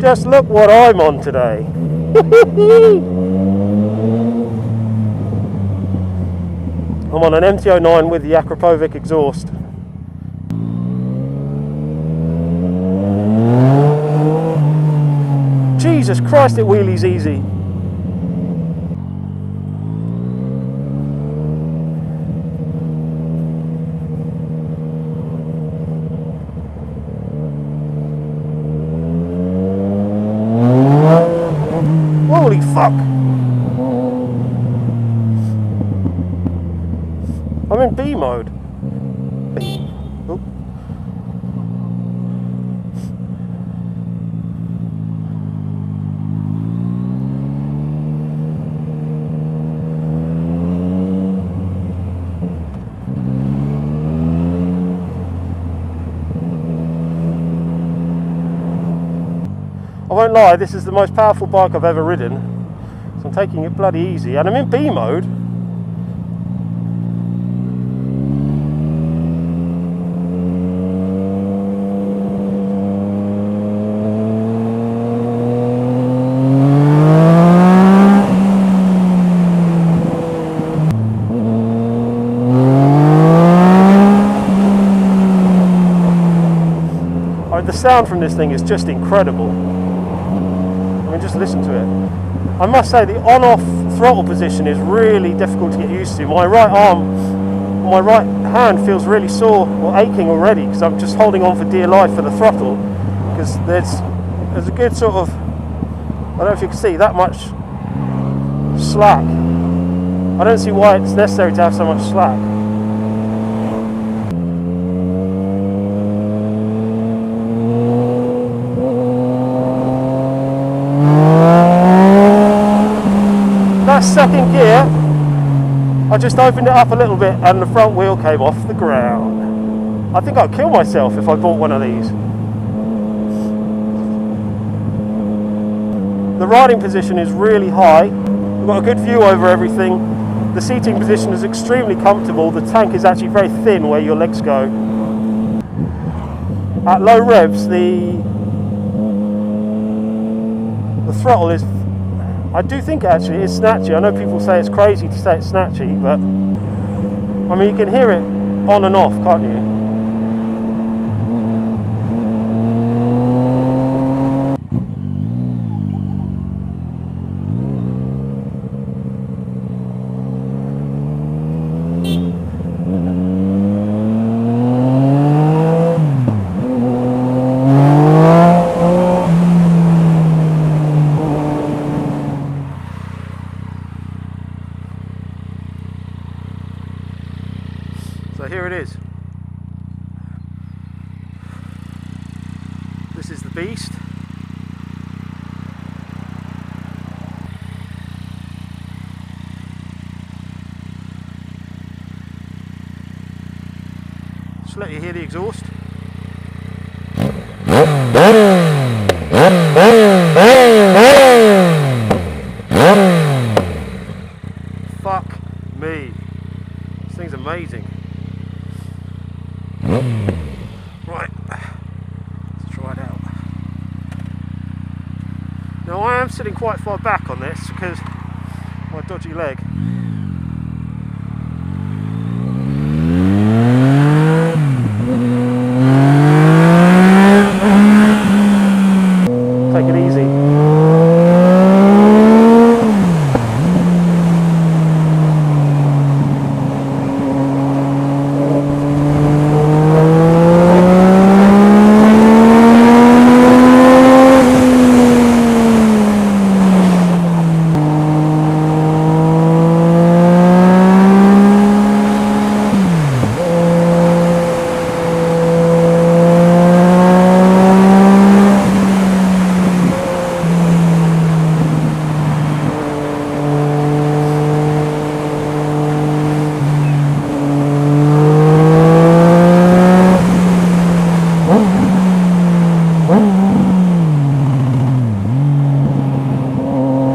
Just look what I'm on today. I'm on an MT-09 with the Akrapovic exhaust. Jesus Christ, it wheelies easy. Holy fuck! I'm in B mode. Oh. I won't lie, this is the most powerful bike I've ever ridden, so I'm taking it bloody easy, and I'm in B mode. The sound from this thing is just incredible. I mean, just listen to it. I must say the on-off throttle position is really difficult to get used to. My right arm, my right hand feels really sore or aching already because I'm just holding on for dear life for the throttle, because there's a good sort of, I don't know if you can see, that much slack. I don't see why it's necessary to have so much slack. That second gear, I just opened it up a little bit and the front wheel came off the ground. I think I'd kill myself if I bought one of these. The riding position is really high. We've got a good view over everything. The seating position is extremely comfortable. The tank is actually very thin where your legs go. At low revs, the throttle is, I do think actually it's snatchy. I know people say it's crazy to say it's snatchy, but I mean, you can hear it on and off, can't you? So here it is. This is the beast. Just let you hear the exhaust. Fuck me. This thing's amazing. Right, let's try it out. Now I am sitting quite far back on this because my dodgy leg. Take it easy.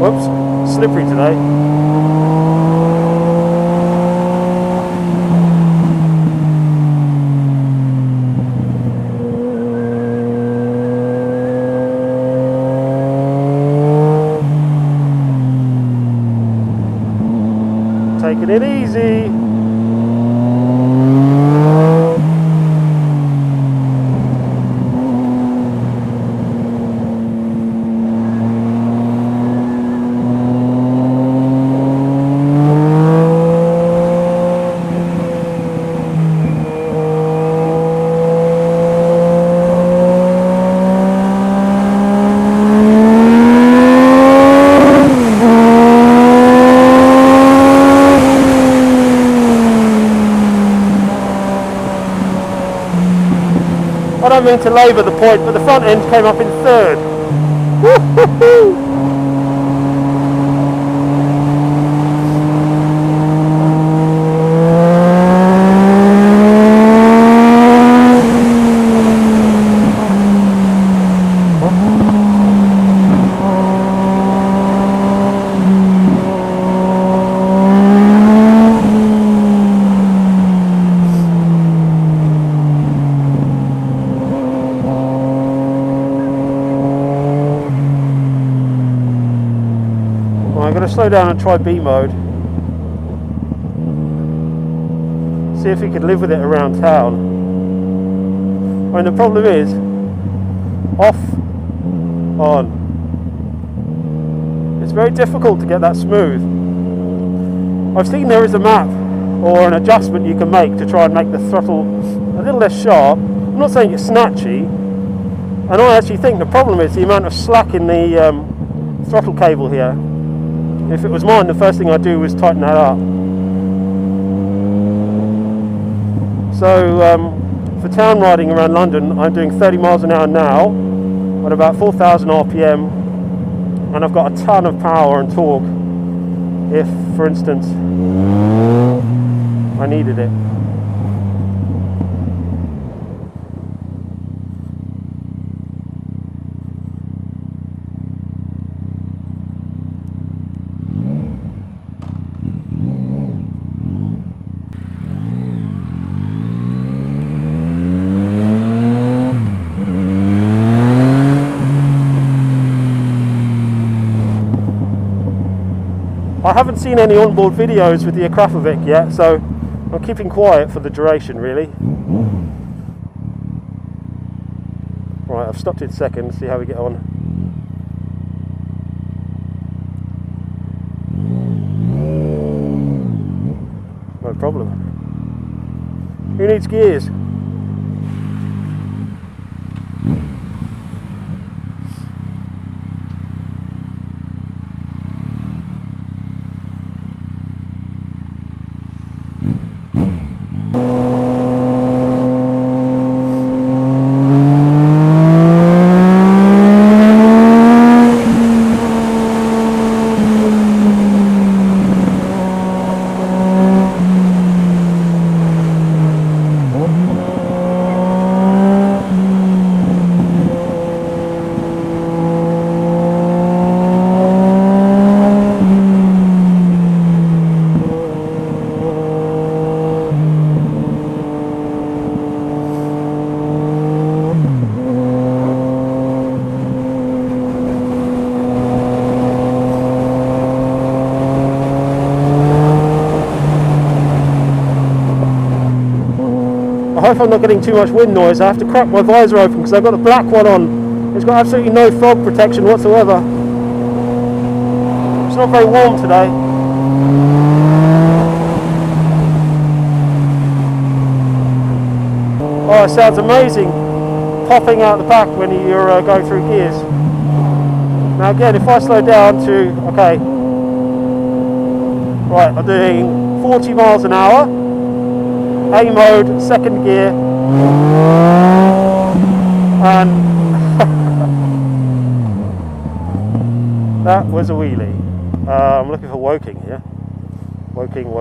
Whoops, slippery today. taking it easy. I don't mean to labour the point, but the front end came up in third. Woo-hoo-hoo. I'm going to slow down and try B mode. See if we could live with it around town. I mean, the problem is off, on. It's very difficult to get that smooth. I've seen there is a map or an adjustment you can make to try and make the throttle a little less sharp. I'm not saying it's snatchy, and I actually think the problem is the amount of slack in the throttle cable here. If it was mine, the first thing I'd do was tighten that up. So for town riding around London, I'm doing 30 miles an hour now at about 4,000 RPM, and I've got a ton of power and torque if, for instance, I needed it. I haven't seen any onboard videos with the Akrapovic yet, so I'm keeping quiet for the duration, really. Right, I've stopped it second, see how we get on. No problem. Who needs gears? I hope I'm not getting too much wind noise. I have to crack my visor open because I've got the black one on. It's got absolutely no fog protection whatsoever. It's not very warm today. Oh, it sounds amazing popping out the back when you're going through gears. Now again, if I slow down to, okay, right, I'm doing 40 miles an hour. A mode, second gear, and that was a wheelie. I'm looking for Woking here. Woking.